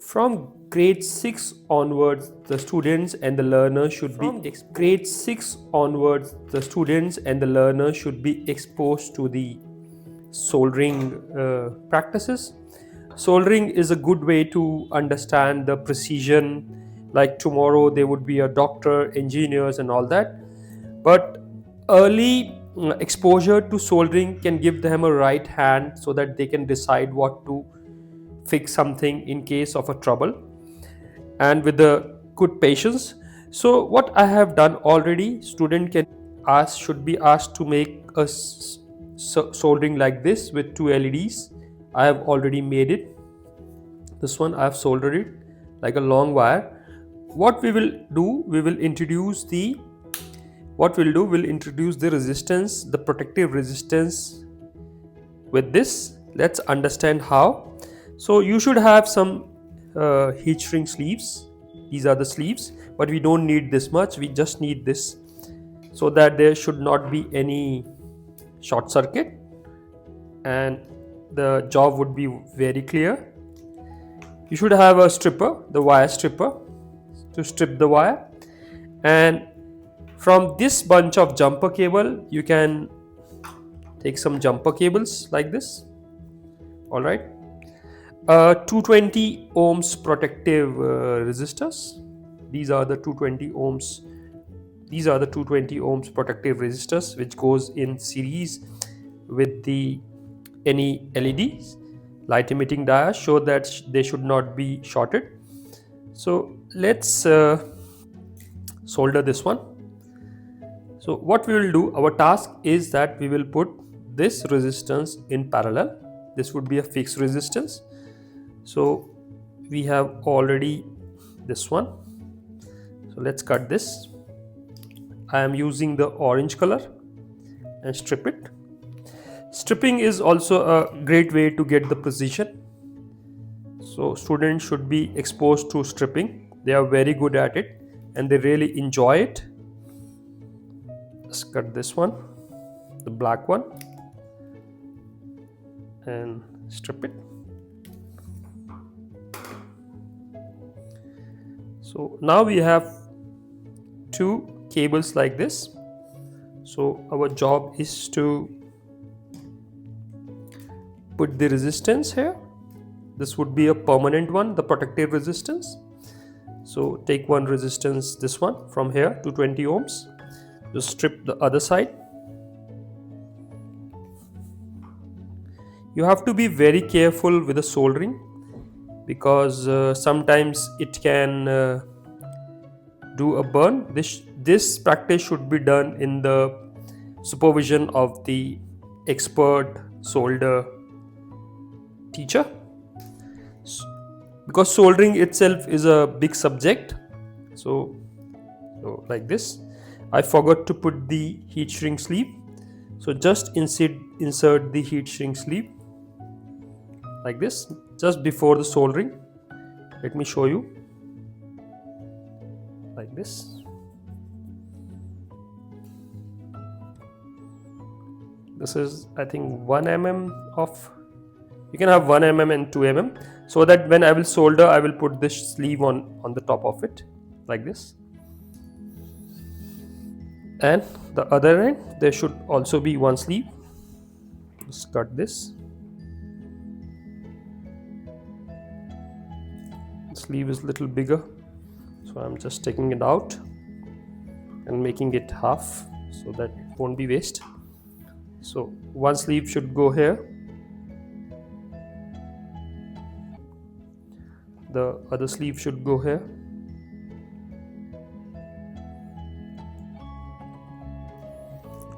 From grade 6 onwards, the students and the learner should be exposed to the soldering practices. Soldering is a good way to understand the precision. Like tomorrow, there would be a doctor, engineers, and all that. But early exposure to soldering can give them a right hand so that they can decide what to fix something in case of a trouble, and with the good patience. So what I have done already, student should be asked to make a soldering like this with two LEDs. I have already made it. This one I have soldered it like a long wire. What we will do, we'll introduce the resistance, the protective resistance with this. Let's understand how. So you should have some heat shrink sleeves. These are the sleeves, but we don't need this much. We just need this so that there should not be any short circuit and the job would be very clear. You should have a stripper, the wire stripper, to strip the wire. And from this bunch of jumper cable, you can take some jumper cables like this. All right. 220 ohms protective resistors. These are the 220 ohms. These are the 220 ohms protective resistors which goes in series with the any LEDs, light emitting diodes, so that they should not be shorted. So let's solder this one. So what we will do, our task is that we will put this resistance in parallel. This would be a fixed resistance. So we have already this one. So let's cut this. I am using the orange color and strip it. Stripping is also a great way to get the precision. So students should be exposed to stripping. They are very good at it and they really enjoy it. Let's cut this one, the black one, and strip it. So now we have two cables like this. So our job is to put the resistance here. This would be a permanent one, the protective resistance. So take one resistance, this one from here, 220 ohms. Just strip the other side. You have to be very careful with the soldering because sometimes it can do a burn. This practice should be done in the supervision of the expert solder teacher, because soldering itself is a big subject. So like this, I forgot to put the heat shrink sleeve. So just insert the heat shrink sleeve like this just before the soldering. Let me show you. Like this. This is, I think, 1 mm of, you can have 1 mm and 2 mm, so that when I will solder, I will put this sleeve on the top of it like this. And the other end, there should also be one sleeve. Just cut this. The sleeve is a little bigger, so I'm just taking it out and making it half so that it won't be waste. So one sleeve should go here, the other sleeve should go here.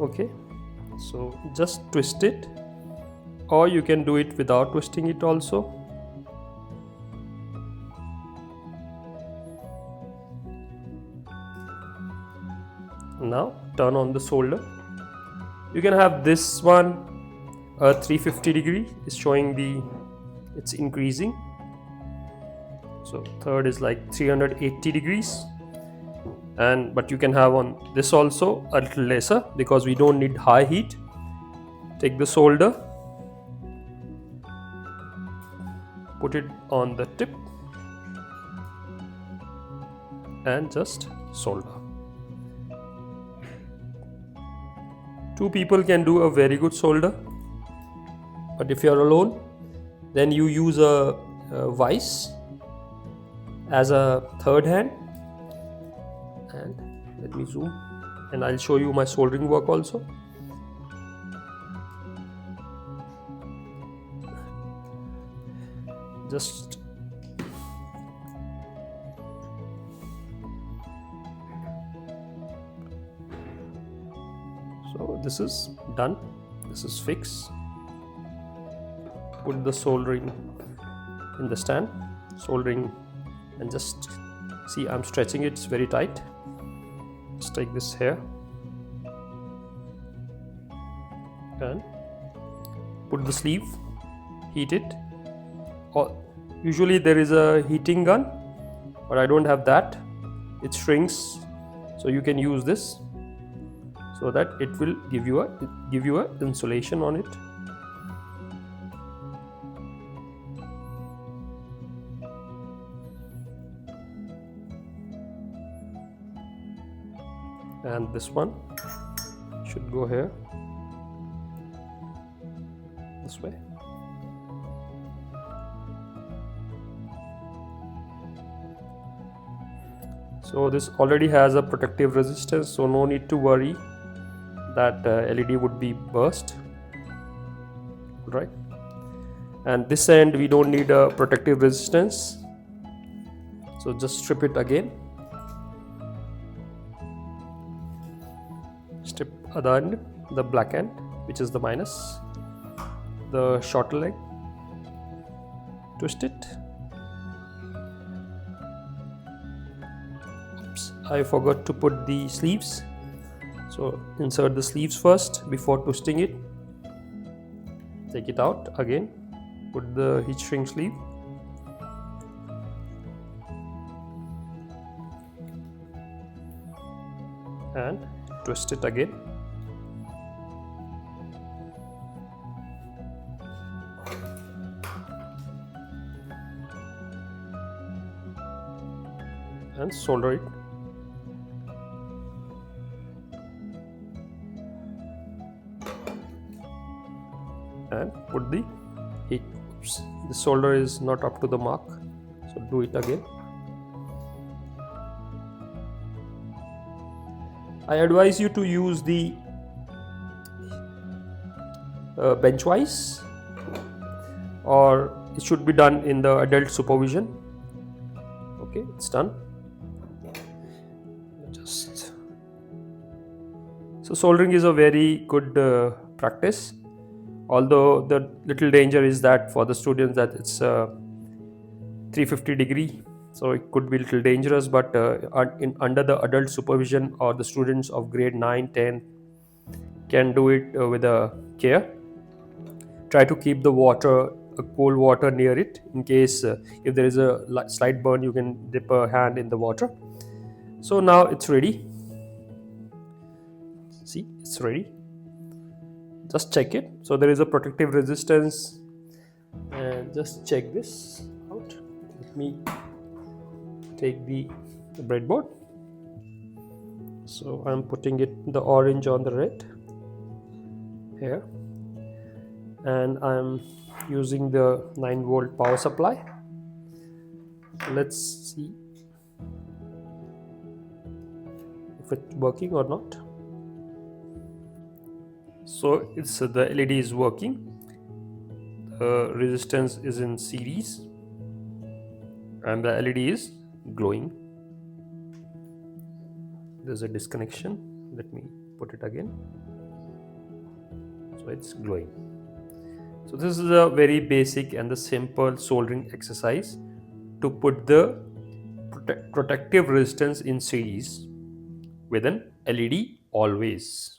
Okay, so just twist it, or you can do it without twisting it also. Now turn on the solder. You can have this one 350 degree is showing it's increasing. So third is like 380 degrees. But you can have on this also a little lesser because we don't need high heat. Take the solder, put it on the tip, and just solder. Two people can do a very good solder, but if you're alone, then you use a vise as a third hand. And let me zoom, and I'll show you my soldering work also. Just so this is done, this is fixed. Put the soldering in the stand, soldering, and just see, I'm stretching it, it's very tight. Just take this here and put the sleeve, heat it. Usually there is a heating gun, but I don't have that. It shrinks, so you can use this, so that it will give you a insulation on it. And this one should go here, this way. So this already has a protective resistance, so no need to worry that LED would be burst, right? And this end we don't need a protective resistance, so just strip it again. Strip other end, the black end, which is the minus, the shorter leg, twist it. Oops, I forgot to put the sleeves, so insert the sleeves first before twisting it. Take it out again, put the heat shrink sleeve, and twist it again. And solder it. And put the heat. Oops, the solder is not up to the mark, so do it again. I advise you to use the bench vise, or it should be done in the adult supervision. Okay, it's done. So soldering is a very good practice, although the little danger is that for the students that it's 350 degree, so it could be a little dangerous, but under the adult supervision, or the students of grade 9, 10 can do it with a care. Try to keep the water, cold water near it, in case if there is a slight burn, you can dip a hand in the water. So now it's ready. See, it's ready. Just check it. So there is a protective resistance, and just check this out. Let me take the breadboard. So I'm putting it, the orange on the red here, and I'm using the 9-volt power supply. So let's see if it's working or not. So it's the LED is working, the resistance is in series, and the LED is glowing. There's a disconnection. Let me put it again. So it's glowing. So this is a very basic and the simple soldering exercise to put the protective resistance in series with an LED always.